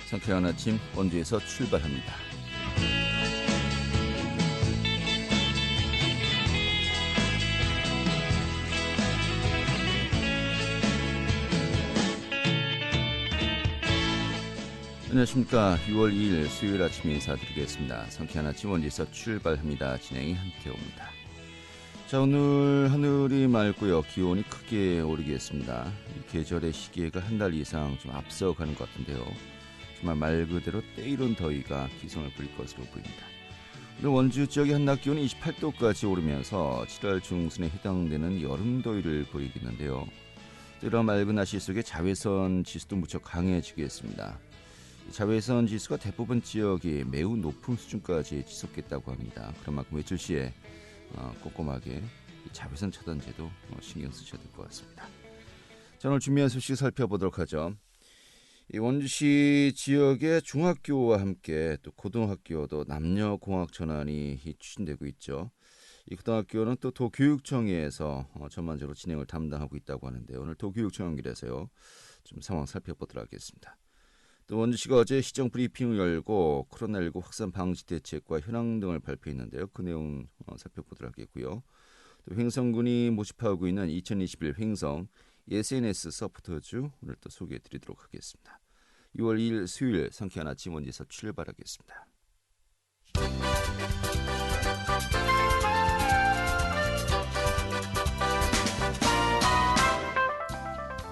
상쾌한 아침 원주에서 출발합니다. 안녕하십니까. 6월 2일 수요일 아침에 인사드리겠습니다. 상쾌한 아침 원주에서 출발합니다. 진행이 한태호입니다. 자, 오늘 하늘이 맑고요. 기온이 크게 오르겠습니다. 이 계절의 시기가 한 달 이상 좀 앞서가는 것 같은데요. 정말 말 그대로 때이른 더위가 기승을 부릴 것으로 보입니다. 오늘 원주 지역의 한낮 기온이 28도까지 오르면서 7월 중순에 해당되는 여름 더위를 보이겠는데요. 이런 맑은 날씨 속에 자외선 지수도 무척 강해지겠습니다. 자외선 지수가 대부분 지역이 매우 높은 수준까지 지속했다고 합니다. 그런 만큼 외출 시에 꼼꼼하게 자외선 차단제도 신경 쓰셔야 될 것 같습니다. 자, 오늘 준비한 소식 살펴보도록 하죠. 이 원주시 지역의 중학교와 함께 또 고등학교도 남녀공학 전환이 추진되고 있죠. 이 고등학교는 또 도교육청에서 전반적으로 진행을 담당하고 있다고 하는데 오늘 도교육청 연결해서요. 좀 상황 살펴보도록 하겠습니다. 또 원주시가 어제 시정 브리핑을 열고 코로나19 확산 방지 대책과 현황 등을 발표했는데요. 그 내용 살펴보도록 하겠고요. 또 횡성군이 모집하고 있는 2021 횡성 SNS 서포터즈 오늘 또 소개해드리도록 하겠습니다. 6월 2일 수요일 상쾌한 아침 원주에서 출발하겠습니다.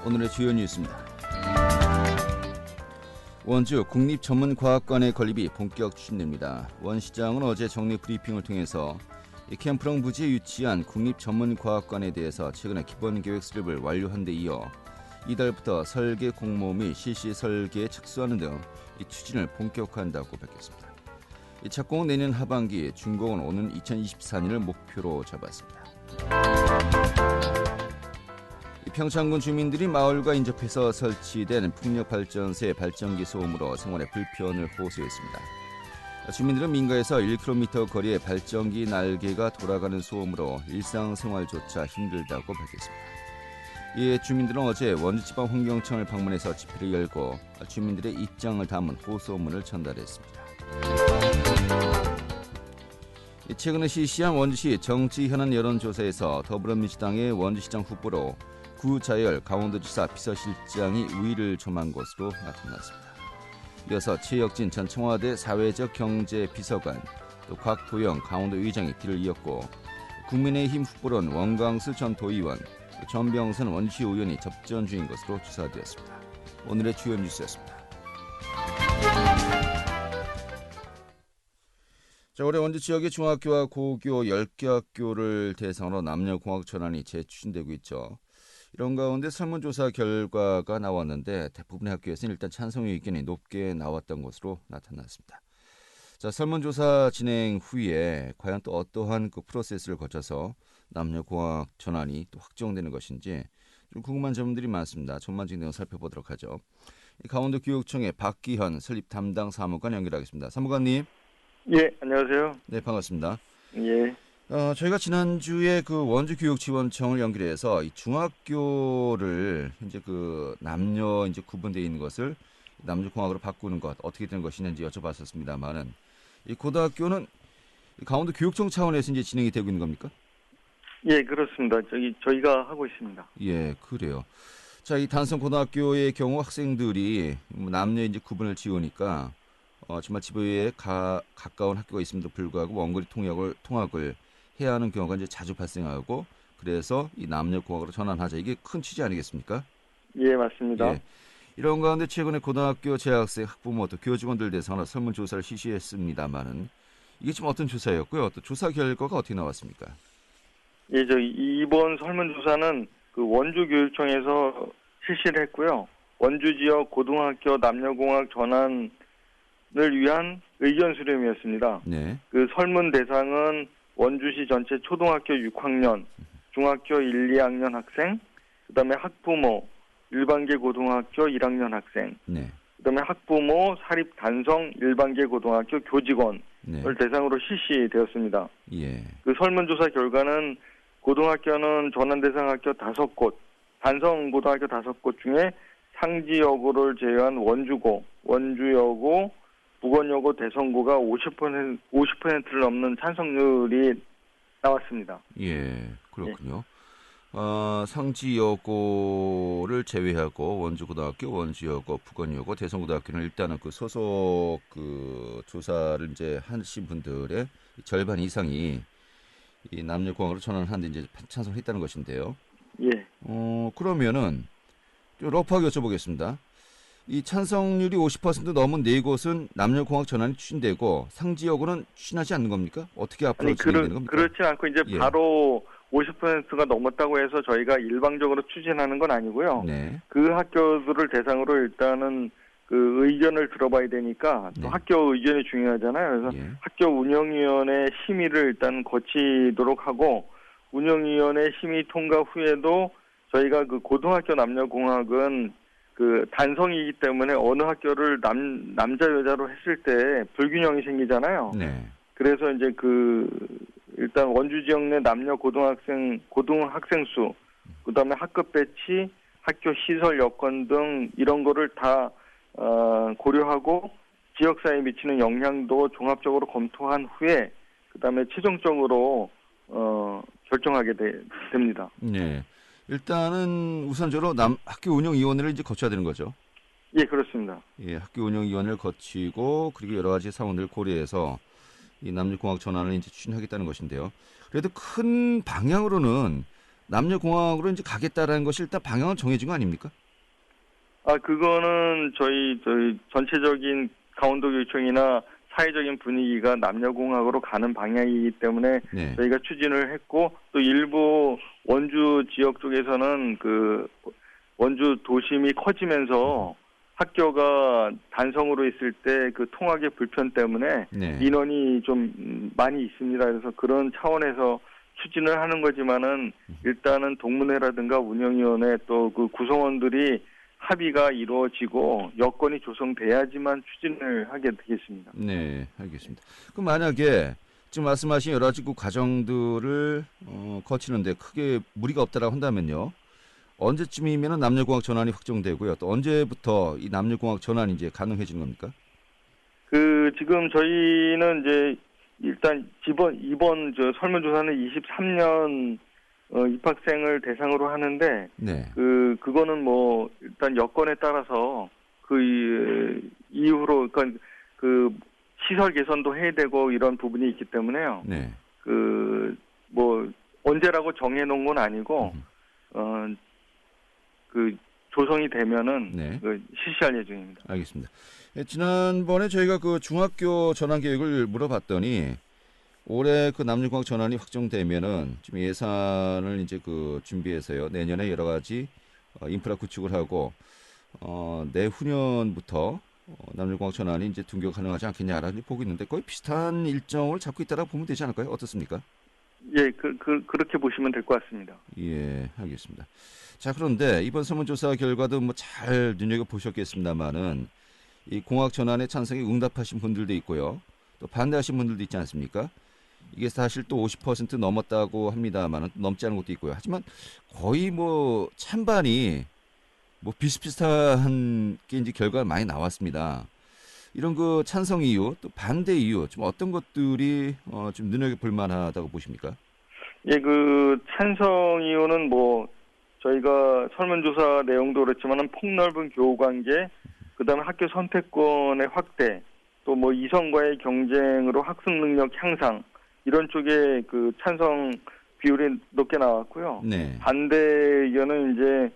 오늘의 주요 뉴스입니다. 원주 국립전문과학관의 건립이 본격 추진됩니다. 원 시장은 어제 정례 브리핑을 통해서 캠프령 부지에 위치한 국립전문과학관에 대해서 최근에 기본계획 수립을 완료한 데 이어 이달부터 설계 공모 및 실시 설계에 착수하는 등 이 추진을 본격화한다고 밝혔습니다. 이 착공은 내년 하반기, 준공은 오는 2024년을 목표로 잡았습니다. 평창군 주민들이 마을과 인접해서 설치된 풍력발전소의 발전기 소음으로 생활에 불편을 호소했습니다. 주민들은 민가에서 1km 거리의 발전기 날개가 돌아가는 소음으로 일상생활조차 힘들다고 밝혔습니다. 이에 주민들은 어제 원주지방환경청을 방문해서 집회를 열고 주민들의 입장을 담은 호소문을 전달했습니다. 최근에 실시한 원주시 정치 현안 여론조사에서 더불어민주당의 원주시장 후보로 구자열 강원도지사 비서실장이 우위를 점한 것으로 나타났습니다. 이어서 최혁진 전 청와대 사회적 경제 비서관, 또 곽도영 강원도 의장이 뒤를 이었고 국민의힘 후보로는 원광수 전 도의원, 전병선 원주시 의원이 접전 중인 것으로 조사되었습니다. 오늘의 주요 뉴스였습니다. 자, 올해 원주 지역의 중학교와 고교 10개 학교를 대상으로 남녀공학 전환이 재추진되고 있죠. 이런 가운데 설문조사 결과가 나왔는데 대부분의 학교에서는 일단 찬성의 의견이 높게 나왔던 것으로 나타났습니다. 자, 설문조사 진행 후에 과연 또 어떠한 그 프로세스를 거쳐서 남녀공학 전환이 또 확정되는 것인지 좀 궁금한 점들이 많습니다. 전반적인 내용 살펴보도록 하죠. 강원도 교육청의 박기현 설립 담당 사무관 연결하겠습니다. 사무관님. 예, 안녕하세요. 네, 반갑습니다. 예. 저희가 지난주에 그 원주교육지원청을 연결해서 이 중학교를 이제 그 남녀 이제 구분되어 있는 것을 남녀공학으로 바꾸는 것 어떻게 되는 것이냐는지 여쭤봤었습니다만은 이 고등학교는 강원도 교육청 차원에서 이제 진행이 되고 있는 겁니까? 예, 그렇습니다. 저희가 하고 있습니다. 예, 그래요. 자, 이 단성 고등학교의 경우 학생들이 남녀 이제 구분을 지으니까 정말 집에 가까운 학교가 있음에도 불구하고 원거리 통학을 해야 하는 경우가 이제 자주 발생하고 그래서 이 남녀공학으로 전환하자 이게 큰 취지 아니겠습니까? 예, 맞습니다. 예. 이런 가운데 최근에 고등학교 재학생, 학부모 또 교직원들 대상으로 설문조사를 실시했습니다만은 이게 지금 어떤 조사였고요? 또 조사 결과가 어떻게 나왔습니까? 예, 이번 설문조사는 그 원주교육청에서 실시를 했고요. 원주 지역 고등학교 남녀공학 전환을 위한 의견 수렴이었습니다. 네. 그 설문 대상은 원주시 전체 초등학교 6학년, 중학교 1, 2학년 학생, 그다음에 학부모, 일반계 고등학교 1학년 학생, 네. 그다음에 학부모 사립 단성 일반계 고등학교 교직원을 네. 대상으로 실시되었습니다. 예. 그 설문조사 결과는 고등학교는 전환 대상 학교 5곳, 단성 고등학교 5곳 중에 상지여고를 제외한 원주고, 원주여고, 북원여고, 대성고가 50%를 넘는 찬성률이 나왔습니다. 예, 그렇군요. 상지여고를 제외하고 원주고등학교, 원주여고, 북원여고, 대성고등학교는 일단은 그 소속 그 조사를 이제 하신 분들의 절반 이상이 이 남녀공학으로 전환하는데 이제 찬성했다는 것인데요. 예. 그러면은 좀 러프하게 여쭤보겠습니다. 이 찬성률이 50% 넘은 네 곳은 남녀공학 전환이 추진되고 상지여고는 추진하지 않는 겁니까? 어떻게 앞으로 진행되는 겁니까? 그렇지 않고 이제 예. 바로 50%가 넘었다고 해서 저희가 일방적으로 추진하는 건 아니고요. 네. 그 학교들을 대상으로 일단은 그 의견을 들어봐야 되니까 또 네. 학교 의견이 중요하잖아요. 그래서 예. 학교 운영위원회 심의를 일단 거치도록 하고 운영위원회 심의 통과 후에도 저희가 그 고등학교 남녀공학은 그 단성이기 때문에 어느 학교를 남자 여자로 했을 때 불균형이 생기잖아요. 네. 그래서 이제 그 일단 원주 지역 내 남녀 고등학생 수, 그다음에 학급 배치, 학교 시설 여건 등 이런 거를 다 고려하고 지역사회에 미치는 영향도 종합적으로 검토한 후에 그다음에 최종적으로 결정하게 됩니다. 네. 일단은 우선적으로 학교 운영위원회를 이제 거쳐야 되는 거죠. 예, 그렇습니다. 예, 학교 운영위원회를 거치고 그리고 여러 가지 사원들을 고려해서 이 남녀공학 전환을 이제 추진하겠다는 것인데요. 그래도 큰 방향으로는 남녀공학으로 이제 가겠다라는 것이 일단 방향은 정해진 거 아닙니까? 그거는 저희 전체적인 강원도교육청이나 사회적인 분위기가 남녀공학으로 가는 방향이기 때문에 네. 저희가 추진을 했고 또 일부 원주 지역 쪽에서는 그 원주 도심이 커지면서 학교가 단성으로 있을 때 그 통학의 불편 때문에 네. 인원이 좀 많이 있습니다. 그래서 그런 차원에서 추진을 하는 거지만은 일단은 동문회라든가 운영위원회 또 그 구성원들이 합의가 이루어지고 여건이 조성돼야지만 추진을 하게 되겠습니다. 네, 알겠습니다. 그럼 만약에 지금 말씀하신 여러 가지 그 과정들을 거치는데 크게 무리가 없다라고 한다면요. 언제쯤이면 남녀공학 전환이 확정되고요. 또 언제부터 이 남녀공학 전환이 이제 가능해지는 겁니까? 지금 저희는 이제 일단 이번 설문조사는 23년 입학생을 대상으로 하는데 네. 그거는 뭐 일단 여건에 따라서 그 이후로 그러니까 그 시설 개선도 해야 되고 이런 부분이 있기 때문에요. 네. 뭐 언제라고 정해 놓은 건 아니고 조성이 되면은 네. 실시할 예정입니다. 알겠습니다. 지난번에 저희가 그 중학교 전환 계획을 물어봤더니 올해 그 남녀공학 전환이 확정되면은 지금 예산을 이제 그 준비해서요. 내년에 여러 가지 인프라 구축을 하고 내후년부터 남녀공학 전환이 이제 등교 가능하지 않겠냐라고 보고 있는데 거의 비슷한 일정을 잡고 있다라고 보면 되지 않을까요? 어떻습니까? 예, 그렇게 보시면 될 것 같습니다. 예, 알겠습니다. 자, 그런데 이번 설문조사 결과도 뭐 잘 눈여겨보셨겠습니다만은 이 공학 전환에 찬성에 응답하신 분들도 있고요. 또 반대하신 분들도 있지 않습니까? 이게 사실 또 50% 넘었다고 합니다만은 넘지 않은 것도 있고요. 하지만 거의 뭐 찬반이 뭐 비슷비슷한 게 이제 결과가 많이 나왔습니다. 이런 그 찬성 이유 또 반대 이유 좀 어떤 것들이 좀 눈여겨볼 만하다고 보십니까? 예, 그 찬성 이유는 뭐 저희가 설문조사 내용도 그렇지만은 폭넓은 교우 관계, 그다음에 학교 선택권의 확대, 또 뭐 이성과의 경쟁으로 학습 능력 향상 이런 쪽에 그 찬성 비율이 높게 나왔고요. 네. 반대 의견은 이제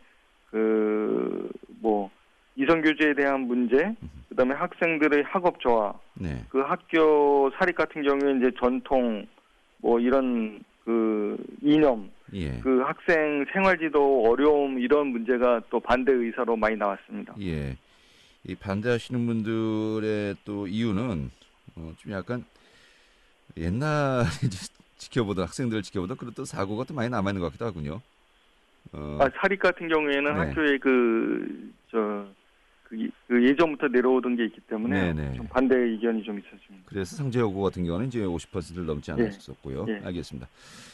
뭐 이성 교제에 대한 문제, 그다음에 학생들의 학업 저하, 네. 그 학교 사립 같은 경우에 이제 전통 뭐 이런 그 이념, 예. 그 학생 생활지도 어려움 이런 문제가 또 반대 의사로 많이 나왔습니다. 예. 이 반대하시는 분들의 또 이유는 좀 약간 옛날에 지켜보던 학생들을 지켜보던 그런 또 사고가 또 많이 남아 있는 것 같기도 하군요. 사립 같은 경우에는 네. 학교에 그 예전부터 내려오던 게 있기 때문에 네네. 좀 반대 의견이 좀 있었습니다. 그래서 상제여고 같은 경우는 이제 50%를 넘지 않았었고요. 예. 알겠습니다.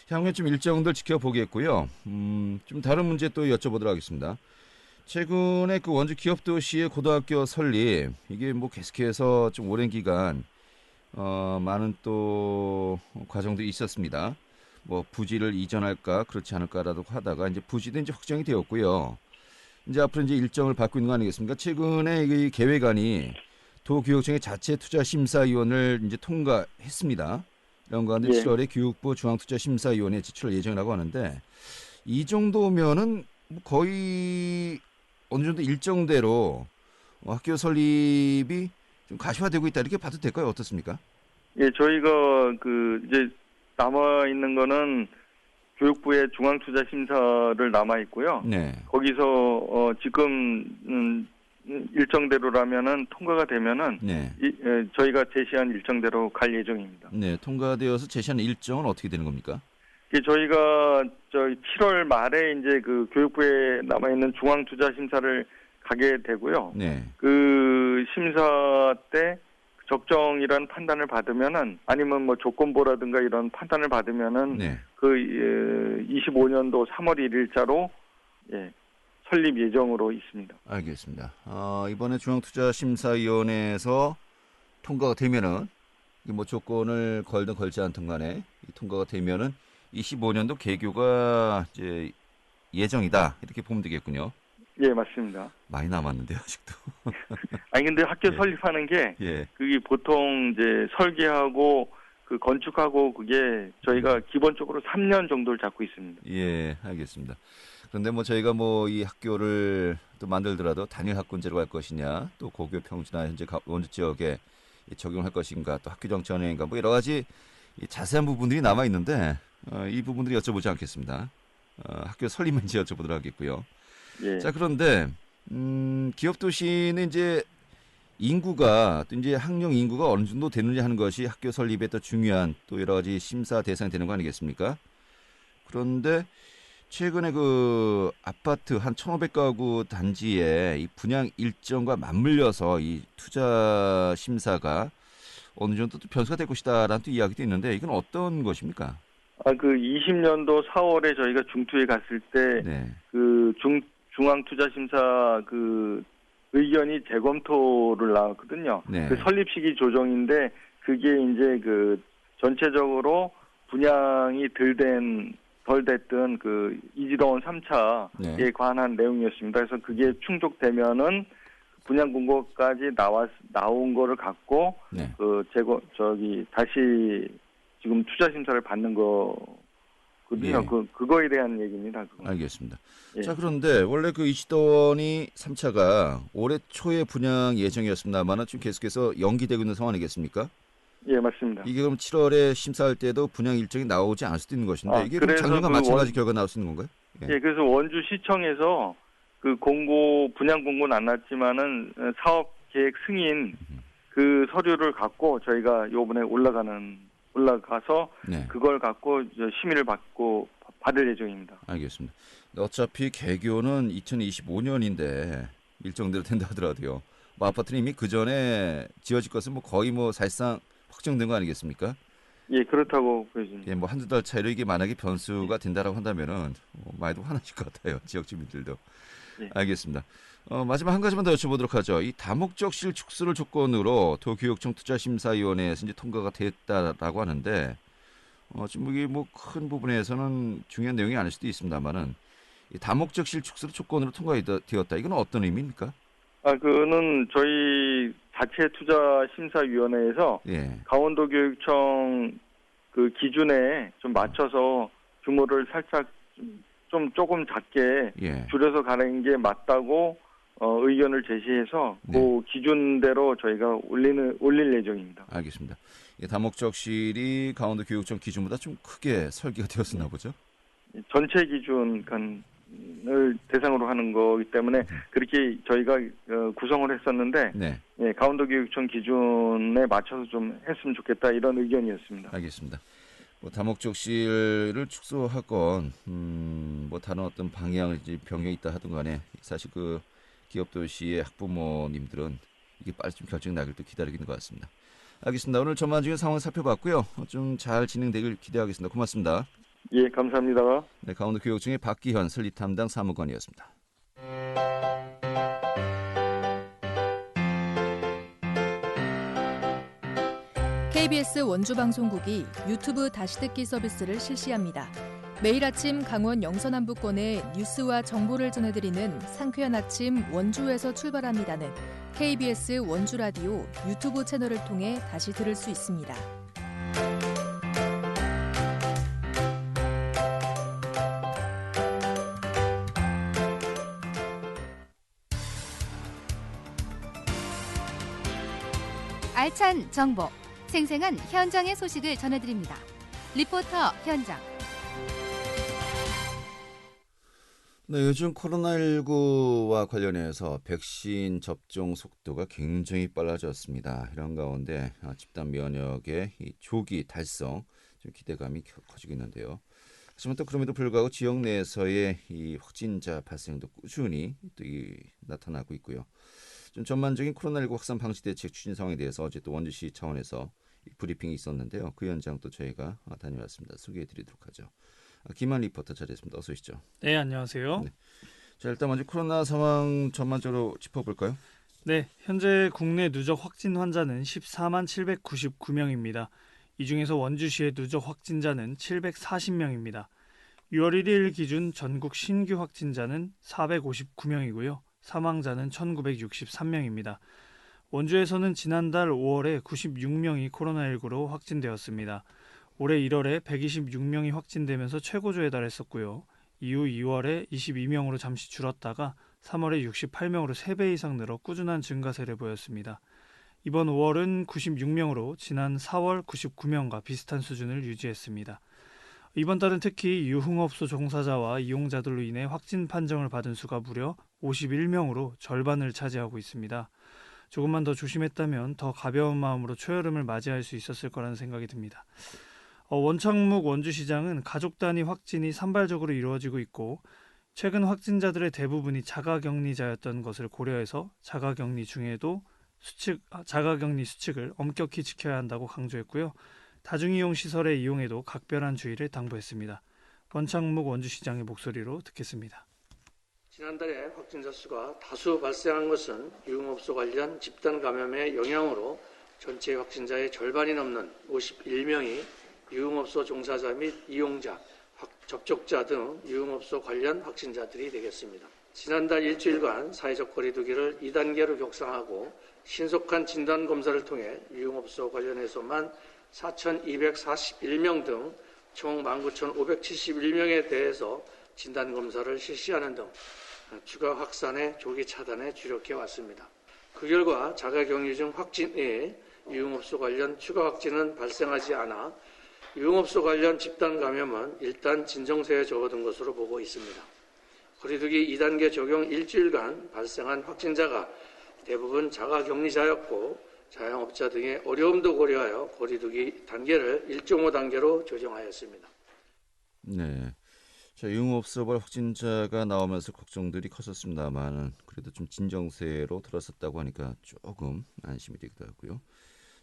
향후에 좀 일정들 지켜보겠고요. 좀 다른 문제 또 여쭤보도록 하겠습니다. 최근에 그 원주 기업도시의 고등학교 설립 이게 뭐 계속해서 좀 오랜 기간 많은 또 과정들이 있었습니다. 뭐 부지를 이전할까 그렇지 않을까라도 하다가 이제 부지도 이제 확정이 되었고요. 이제 앞으로 이제 일정을 받고 있는 거 아니겠습니까? 최근에 이 계획안이 도교육청의 자체 투자 심사위원을 이제 통과했습니다. 이런 가운데 예. 7월에 교육부 중앙투자심사위원회에 제출 예정이라고 하는데 이 정도면은 거의 어느 정도 일정대로 학교 설립이 좀 가시화되고 있다 이렇게 봐도 될까요? 어떻습니까? 예, 저희가 이제 남아 있는 거는 교육부의 중앙투자심사를 남아 있고요. 네. 거기서 지금 일정대로라면은 통과가 되면은 네. 저희가 제시한 일정대로 갈 예정입니다. 네, 통과되어서 제시한 일정은 어떻게 되는 겁니까? 저희가 7월 말에 이제 그 교육부에 남아 있는 중앙투자심사를 가게 되고요. 네. 그 심사 때 적정이라는 판단을 받으면은 아니면 뭐 조건부라든가 이런 판단을 받으면은 네. 25년도 3월 1일자로 설립 예정으로 있습니다. 알겠습니다. 이번에 중앙투자심사위원회에서 통과가 되면은 뭐 조건을 걸든 걸지 않든 간에 통과가 되면은 25년도 개교가 이제 예정이다 이렇게 보면 되겠군요. 예, 맞습니다. 많이 남았는데요, 아직도. 아니 근데 학교 예. 설립하는 게 예. 그게 보통 이제 설계하고 그 건축하고 그게 저희가 기본적으로 3년 정도를 잡고 있습니다. 예, 알겠습니다. 그런데 뭐 저희가 뭐 이 학교를 또 만들더라도 단일 학군제로 할 것이냐, 또 고교 평지나 현재 원주 지역에 적용할 것인가, 또 학교 정치원회인가 뭐 여러 가지 자세한 부분들이 남아 있는데 이 부분들이 여쭤보지 않겠습니다. 학교 설립 문제 여쭤보도록 하겠고요. 예. 자, 그런데 기업 도시는 이제 인구가 또 이제 학령 인구가 어느 정도 되느냐 하는 것이 학교 설립에 또 중요한 또 여러 가지 심사 대상이 되는 거 아니겠습니까? 그런데 최근에 그 아파트 한 1,500가구 단지에 이 분양 일정과 맞물려서 이 투자 심사가 어느 정도 또 변수가 될 것이다라는 또 이야기도 있는데 이건 어떤 것입니까? 20년도 4월에 저희가 중투에 갔을 때 네. 중앙투자심사 의견이 재검토를 나왔거든요. 네. 그 설립 시기 조정인데 그게 이제 전체적으로 분양이 덜 됐던 이지동원 3차에 네. 관한 내용이었습니다. 그래서 그게 충족되면은 분양 공고까지 나온 거를 갖고 네. 다시 지금 투자 심사를 받는 거거든요. 예. 그거에 대한 얘기입니다. 그건. 알겠습니다. 예. 자, 그런데 원래 그 이시더원이 3차가 올해 초에 분양 예정이었습니다만 지금 계속해서 연기되고 있는 상황이겠습니까? 예, 맞습니다. 이게 그럼 7월에 심사할 때도 분양 일정이 나오지 않을 수도 있는 것인데 이게 그럼 그래서 작년과 마찬가지 결과 나올 수 있는 건가요? 예, 그래서 원주시청에서 분양 공고는 안 났지만은 사업 계획 승인 그 서류를 갖고 저희가 요번에 올라가서 네. 그걸 갖고 심의를 받을 예정입니다. 알겠습니다. 어차피 개교는 2025년인데 일정대로 된다 하더라도요. 뭐 아파트는 이미 그 전에 지어질 것은 뭐 거의 뭐 사실상 확정된 거 아니겠습니까? 예, 그렇다고 보여집니다. 예, 뭐 한두 달 차이로 이게 만약에 변수가 된다라고 한다면은 많이도 화나실 것 같아요. 지역 주민들도. 예. 알겠습니다. 마지막 한 가지만 더 여쭤보도록 하죠. 이 다목적실 축소를 조건으로 도교육청 투자심사위원회에서 이제 통과가 됐다라고 하는데 지금 이게 뭐 큰 부분에서는 중요한 내용이 아닐 수도 있습니다만은 이 다목적실 축소를 조건으로 통과되었다. 이건 어떤 의미입니까? 그거는 저희 자체 투자심사위원회에서 예. 강원도교육청 기준에 좀 맞춰서 규모를 살짝 조금 작게 예. 줄여서 가는 게 맞다고 의견을 제시해서 네. 그 기준대로 저희가 올릴 예정입니다. 알겠습니다. 이 다목적실이 강원도 교육청 기준보다 좀 크게 설계가 되었었나 보죠? 전체 기준을 대상으로 하는 거기 때문에 그렇게 저희가 구성을 했었는데 네. 예, 강원도교육청 기준에 맞춰서 좀 했으면 좋겠다 이런 의견이었습니다. 알겠습니다. 뭐 다목적실을 축소하건 뭐 다른 어떤 방향을 이제 변경이 있다 하든 간에 사실 그 기업 도시의 학부모님들은 이게 빨리 좀 결정이 나길 또 기다리고 있는 것 같습니다. 알겠습니다. 오늘 전반적인 상황을 살펴봤고요. 좀 잘 진행되길 기대하겠습니다. 고맙습니다. 예, 감사합니다. 네, 강원도 교육청의 박기현 설립 담당 사무관이었습니다. KBS 원주방송국이 유튜브 다시 듣기 서비스를 실시합니다. 매일 아침 강원 영서남부권의 뉴스와 정보를 전해드리는 상쾌한 아침 원주에서 출발합니다는 KBS 원주라디오 유튜브 채널을 통해 다시 들을 수 있습니다. 알찬 정보, 생생한 현장의 소식을 전해드립니다. 리포터 현장. 네, 요즘 코로나19와 관련해서 백신 접종 속도가 굉장히 빨라졌습니다. 이런 가운데 집단 면역의 이 조기 달성, 좀 기대감이 커지고 있는데요. 하지만 또 그럼에도 불구하고 지역 내에서의 이 확진자 발생도 꾸준히 또 나타나고 있고요. 좀 전반적인 코로나19 확산 방지 대책 추진 상황에 대해서 어제 또 원주시 차원에서 브리핑이 있었는데요. 그 현장 또 저희가 다녀왔습니다. 소개해드리도록 하죠. 김한 리포터 자리했습니다. 어서 오시죠. 네, 안녕하세요. 네. 자, 일단 먼저 코로나 상황 전반적으로 짚어볼까요? 네, 현재 국내 누적 확진 환자는 14만 799명입니다. 이 중에서 원주시의 누적 확진자는 740명입니다. 6월 1일 기준 전국 신규 확진자는 459명이고요. 사망자는 1963명입니다. 원주에서는 지난달 5월에 96명이 코로나19로 확진되었습니다. 올해 1월에 126명이 확진되면서 최고조에 달했었고요. 이후 2월에 22명으로 잠시 줄었다가 3월에 68명으로 3배 이상 늘어 꾸준한 증가세를 보였습니다. 이번 5월은 96명으로 지난 4월 99명과 비슷한 수준을 유지했습니다. 이번 달은 특히 유흥업소 종사자와 이용자들로 인해 확진 판정을 받은 수가 무려 51명으로 절반을 차지하고 있습니다. 조금만 더 조심했다면 더 가벼운 마음으로 초여름을 맞이할 수 있었을 거라는 생각이 듭니다. 원창묵 원주시장은 가족 단위 확진이 산발적으로 이루어지고 있고 최근 확진자들의 대부분이 자가격리자였던 것을 고려해서 자가격리 중에도 자가격리 수칙을 엄격히 지켜야 한다고 강조했고요. 다중이용 시설의 이용에도 각별한 주의를 당부했습니다. 원창묵 원주시장의 목소리로 듣겠습니다. 지난달에 확진자 수가 다수 발생한 것은 유흥업소 관련 집단 감염의 영향으로 전체 확진자의 절반이 넘는 51명이 유흥업소 종사자 및 이용자, 접촉자 등 유흥업소 관련 확진자들이 되겠습니다. 지난달 일주일간 사회적 거리두기를 2단계로 격상하고 신속한 진단검사를 통해 유흥업소 관련해서만 4,241명 등 총 19,571명에 대해서 진단검사를 실시하는 등 추가 확산의 조기 차단에 주력해 왔습니다. 그 결과 자가격리 중 확진에 유흥업소 관련 추가 확진은 발생하지 않아 유흥업소 관련 집단 감염은 일단 진정세에 접어든 것으로 보고 있습니다. 거리두기 2단계 적용 일주일간 발생한 확진자가 대부분 자가격리자였고 자영업자 등의 어려움도 고려하여 거리두기 단계를 1.5단계로 조정하였습니다. 네, 자, 유흥업소발 확진자가 나오면서 걱정들이 컸었습니다만 그래도 좀 진정세로 들어섰다고 하니까 조금 안심이 되기도 하고요.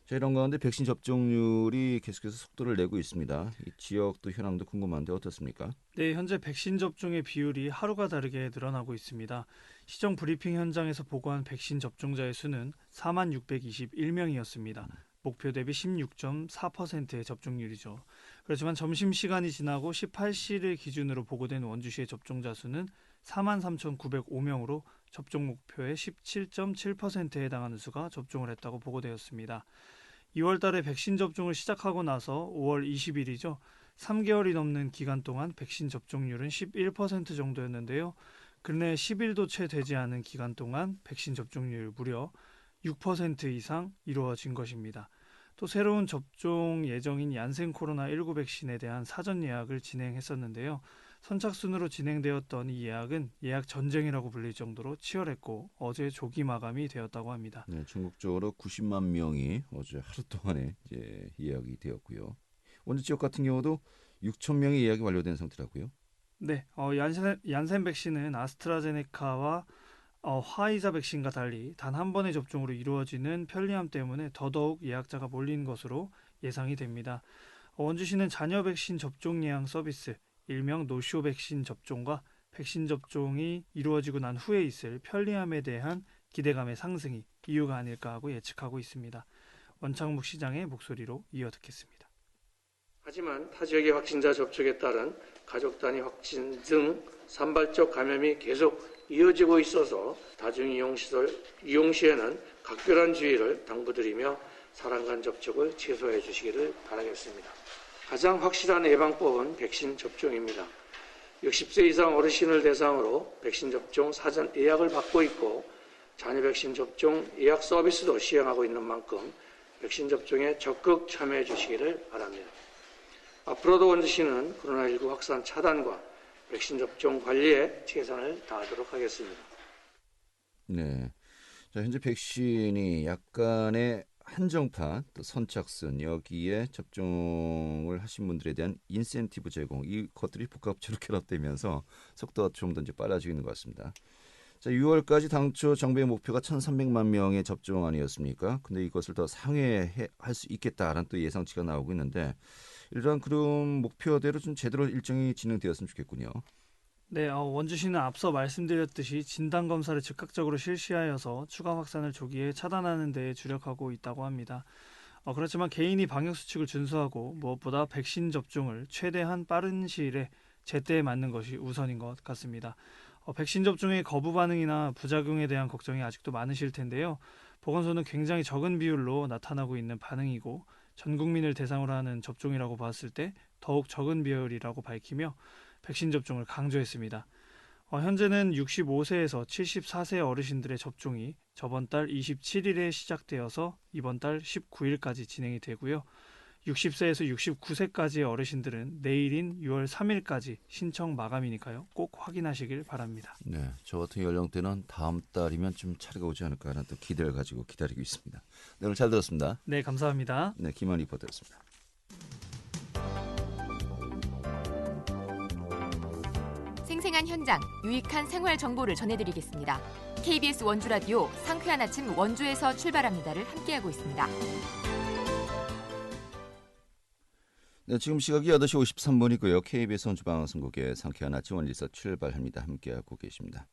자, 이런 가운데 백신 접종률이 계속해서 속도를 내고 있습니다. 이 지역도 현황도 궁금한데 어떻습니까? 네, 현재 백신 접종의 비율이 하루가 다르게 늘어나고 있습니다. 시정 브리핑 현장에서 보고한 백신 접종자의 수는 4만 621명이었습니다. 목표 대비 16.4%의 접종률이죠. 그렇지만 점심시간이 지나고 18시를 기준으로 보고된 원주시의 접종자 수는 4만 3,905명으로 접종 목표의 17.7%에 해당하는 수가 접종을 했다고 보고되었습니다. 2월 달에 백신 접종을 시작하고 나서 5월 20일이죠. 3개월이 넘는 기간 동안 백신 접종률은 11% 정도였는데요. 근래 10일도 채 되지 않은 기간 동안 백신 접종률 무려 6% 이상 이루어진 것입니다. 또 새로운 접종 예정인 얀센 코로나19 백신에 대한 사전 예약을 진행했었는데요. 선착순으로 진행되었던 이 예약은 예약 전쟁이라고 불릴 정도로 치열했고 어제 조기 마감이 되었다고 합니다. 네, 전국적으로 90만 명이 어제 하루 동안에 이제 예약이 되었고요. 원주 지역 같은 경우도 6천 명의 예약이 완료된 상태라고요? 네, 얀센 백신은 아스트라제네카와 화이자 백신과 달리 단 한 번의 접종으로 이루어지는 편리함 때문에 더더욱 예약자가 몰린 것으로 예상이 됩니다. 원주시는 자녀 백신 접종 예약 서비스, 일명 노쇼 백신 접종과 백신 접종이 이루어지고 난 후에 있을 편리함에 대한 기대감의 상승이 이유가 아닐까 하고 예측하고 있습니다. 원창묵 시장의 목소리로 이어 듣겠습니다. 하지만 타 지역의 확진자 접촉에 따른 가족 단위 확진 등 산발적 감염이 계속 이어지고 있어서 다중이용시설 이용 시에는 각별한 주의를 당부드리며 사람 간 접촉을 최소화해 주시기를 바라겠습니다. 가장 확실한 예방법은 백신 접종입니다. 60세 이상 어르신을 대상으로 백신 접종 사전 예약을 받고 있고 자녀 백신 접종 예약 서비스도 시행하고 있는 만큼 백신 접종에 적극 참여해 주시기를 바랍니다. 앞으로도 원주시는 코로나19 확산 차단과 백신 접종 관리에 최선을 다하도록 하겠습니다. 네. 자, 현재 백신이 약간의 한정판, 또 선착순, 여기에 접종을 하신 분들에 대한 인센티브 제공, 이 것들이 복합적으로 결합되면서 속도가 좀 더 이제 빨라지고 있는 것 같습니다. 자, 6월까지 당초 정부의 목표가 1,300만 명의 접종 아니었습니까? 근데 이것을 더 상회할 수 있겠다라는 또 예상치가 나오고 있는데 이러한 그런 목표대로 좀 제대로 일정이 진행되었으면 좋겠군요. 네, 원주시는 앞서 말씀드렸듯이 진단검사를 즉각적으로 실시하여서 추가 확산을 조기에 차단하는 데 주력하고 있다고 합니다. 그렇지만 개인이 방역수칙을 준수하고 무엇보다 백신 접종을 최대한 빠른 시일에 제때에 맞는 것이 우선인 것 같습니다. 백신 접종의 거부 반응이나 부작용에 대한 걱정이 아직도 많으실 텐데요. 보건소는 굉장히 적은 비율로 나타나고 있는 반응이고 전 국민을 대상으로 하는 접종이라고 봤을 때 더욱 적은 비율이라고 밝히며 백신 접종을 강조했습니다. 현재는 65세에서 74세 어르신들의 접종이 저번 달 27일에 시작되어서 이번 달 19일까지 진행이 되고요. 60세에서 69세까지의 어르신들은 내일인 6월 3일까지 신청 마감이니까요. 꼭 확인하시길 바랍니다. 네, 저 같은 연령대는 다음 달이면 좀 차례가 오지 않을까 하는 또 기대를 가지고 기다리고 있습니다. 네, 오늘 잘 들었습니다. 네, 감사합니다. 네, 김한 리포터였습니다. 생생한 현장, 유익한 생활 정보를 전해드리겠습니다. KBS 원주라디오 상쾌한 아침 원주에서 출발합니다를 함께하고 있습니다. 네, 지금 시각이 8시 53분이고요. KBS 원주방송국의 상쾌한 아침 원리서 출발합니다. 함께하고 계십니다.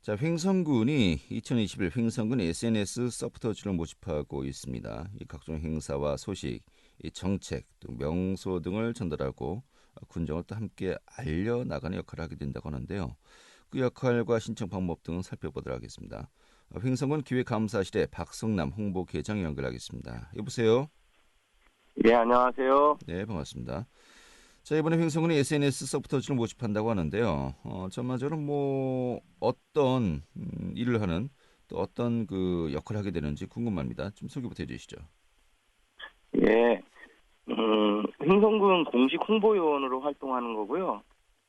자, 횡성군이 2021 횡성군 SNS 서포터즈를 모집하고 있습니다. 이 각종 행사와 소식, 이 정책, 또 명소 등을 전달하고 군정을 또 함께 알려나가는 역할을 하게 된다고 하는데요. 그 역할과 신청 방법 등 살펴보도록 하겠습니다. 횡성군 기획감사실의 박성남 홍보계장 연결하겠습니다. 여보세요? 네, 안녕하세요. 네, 반갑습니다. 자, 이번에 횡성군이 SNS 서포터즈를 모집한다고 하는데요. 전반적으로 뭐 어떤 일을 하는 또 어떤 그 역할을 하게 되는지 궁금합니다. 좀 소개부터 해주시죠. 예, 횡성군 공식 홍보요원으로 활동하는 거고요.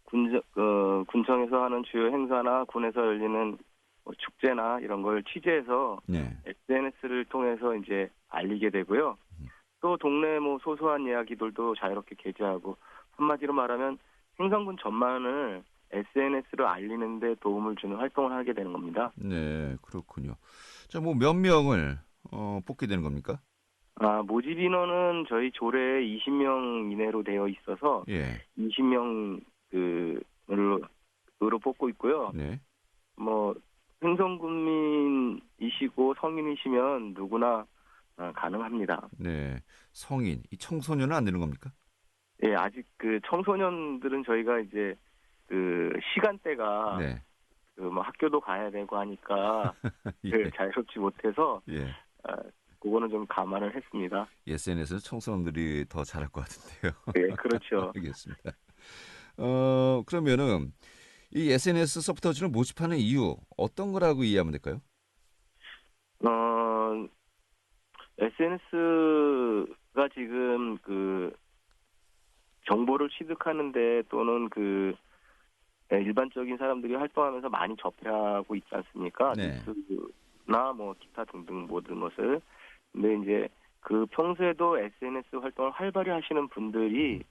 군청에서 하는 주요 행사나 군에서 열리는 축제나 이런 걸 취재해서 네. SNS를 통해서 이제 알리게 되고요. 또 동네 뭐 소소한 이야기들도 자유롭게 게재하고 한마디로 말하면 횡성군 전반을 SNS로 알리는 데 도움을 주는 활동을 하게 되는 겁니다. 네, 그렇군요. 자, 뭐 몇 명을 뽑게 되는 겁니까? 모집 인원은 저희 조례에 20명 이내로 되어 있어서 예. 20명 으로 뽑고 있고요. 네. 뭐 횡성군민이시고 성인이시면 누구나 가능합니다. 네. 성인, 이 청소년은 안 되는 겁니까? 예, 아직 그 청소년들은 저희가 이제 그 시간대가 네. 그 뭐 학교도 가야 되고 하니까 예. 자유롭지 못해서 예. 그거는 좀 감안을 했습니다. SNS는 청소년들이 더 잘할 것 같은데요. 네, 그렇죠. 알겠습니다. 그러면은 이 SNS 서포터즈를 모집하는 이유 어떤 거라고 이해하면 될까요? SNS가 지금 그 정보를 취득하는데 또는 그 일반적인 사람들이 활동하면서 많이 접하고 있지 않습니까? 네. 뉴스나 뭐 기타 등등 모든 것을. 근데 이제 그 평소에도 SNS 활동을 활발히 하시는 분들이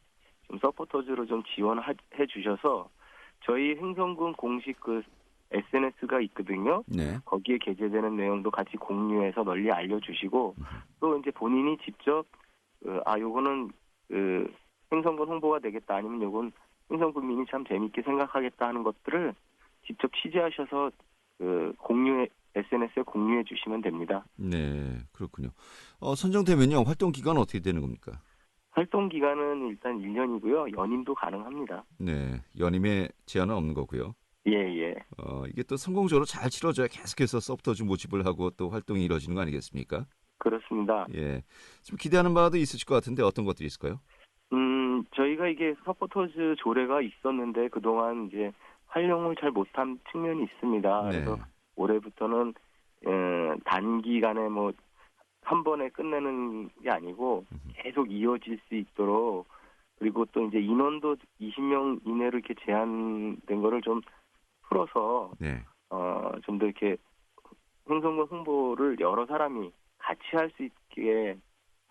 좀 서포터즈로 좀 지원해 주셔서 저희 횡성군 공식 그 SNS가 있거든요. 네. 거기에 게재되는 내용도 같이 공유해서 널리 알려주시고 또 이제 본인이 직접 요거는 그 횡성군 홍보가 되겠다 아니면 요건 횡성군민이 참 재밌게 생각하겠다 하는 것들을 직접 취재하셔서 공유해 SNS에 공유해 주시면 됩니다. 네, 그렇군요. 선정되면요, 활동 기간은 어떻게 되는 겁니까? 활동 기간은 일단 1년이고요. 연임도 가능합니다. 네, 연임에 제한은 없는 거고요. 예, 예. 이게 또 성공적으로 잘 치러져야 계속해서 서포터즈 모집을 하고 또 활동이 이루어지는 거 아니겠습니까? 그렇습니다. 예, 좀 기대하는 바도 있으실 것 같은데 어떤 것들이 있을까요? 저희가 이게 서포터즈 조례가 있었는데 그동안 이제 활용을 잘 못한 측면이 있습니다. 네. 그래서 올해부터는 단기간에 뭐 한 번에 끝내는 게 아니고 계속 이어질 수 있도록, 그리고 또 이제 인원도 20명 이내로 이렇게 제한된 거를 좀 풀어서 네. 좀 더 이렇게 행성군 홍보를 여러 사람이 같이 할 수 있게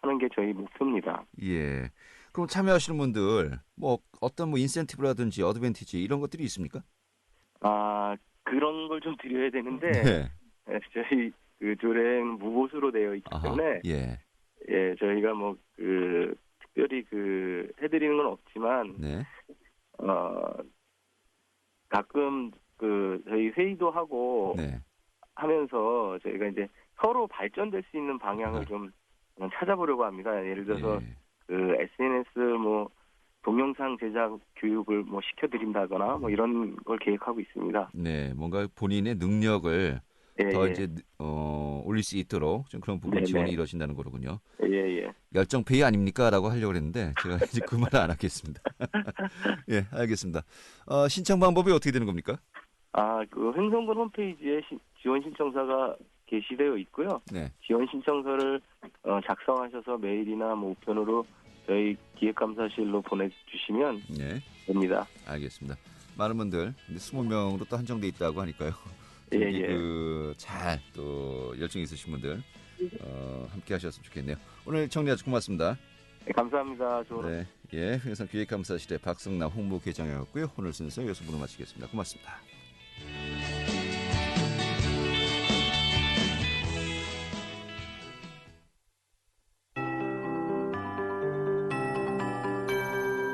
하는 게 저희 목표입니다. 예. 그럼 참여하시는 분들 뭐 어떤 뭐 인센티브라든지 어드밴티지 이런 것들이 있습니까? 그런 걸 좀 드려야 되는데 네. 저희 그 조례는 무보수로 되어 있기 때문에 예. 예, 저희가 뭐 특별히 해드리는 건 없지만 네. 가끔 저희 회의도 하고 네. 하면서 저희가 이제 서로 발전될 수 있는 방향을 좀 찾아보려고 합니다. 예를 들어서 예. SNS 뭐 동영상 제작 교육을 뭐 시켜드린다거나 뭐 이런 걸 계획하고 있습니다. 네, 뭔가 본인의 능력을 예, 더 예. 이제 올릴 수 있도록 좀 그런 부분 네네. 지원이 이루어진다는 거로군요. 예, 예. 열정페이 아닙니까?라고 하려고 했는데 제가 이제 그 말을 안 하겠습니다. 예, 알겠습니다. 신청 방법이 어떻게 되는 겁니까? 행성군 홈페이지에 지원 신청서가 게시되어 있고요. 네. 지원 신청서를 작성하셔서 메일이나 뭐 우편으로 저희 기획감사실로 보내주시면 네. 됩니다. 알겠습니다. 많은 분들 20명으로 또 한정돼 있다고 하니까요. 예, 예. 잘 또 열정 있으신 분들 함께 하셨으면 좋겠네요. 오늘 정리 아주 고맙습니다. 네, 감사합니다. 네, 예, 회사 기획감사실의 박성남 홍보계장이었고요. 오늘 순서 여기서 모두 마치겠습니다. 고맙습니다.